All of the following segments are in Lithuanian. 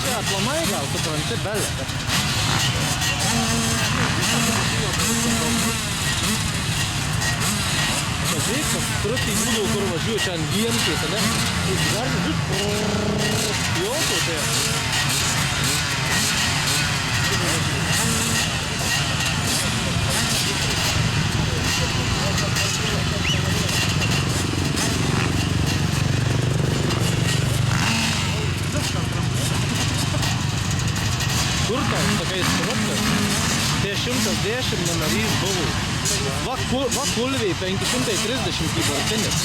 Čia aplamai gal supranti belė. Pažiūrėk, tas trupį būdavo, kur važiuoju čia ant vienkės, ne? Dar jo, tai. Kur tau, tokiais trupkas? Tai 110 numerys buvo. Va kulviai 530 kybartinis.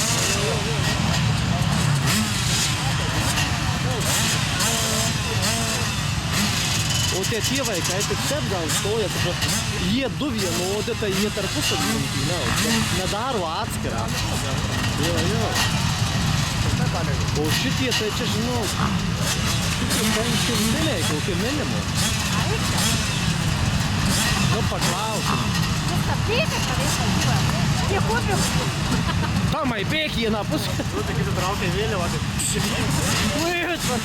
O tie vaikai tik taip gal stoja, jie du vienodi, tai jie tarpusavy rungtyniauja. Nedaro atskirą. Jo. O šitie tai čia žinau, šimtiniai kokie minimum. Nu paklausim. Stabdyti, kad jis važiuoja. Tie kupių. Tomai, bėk į vieną pusę. Tu tik įsitraukia vėliavą. Uit, va.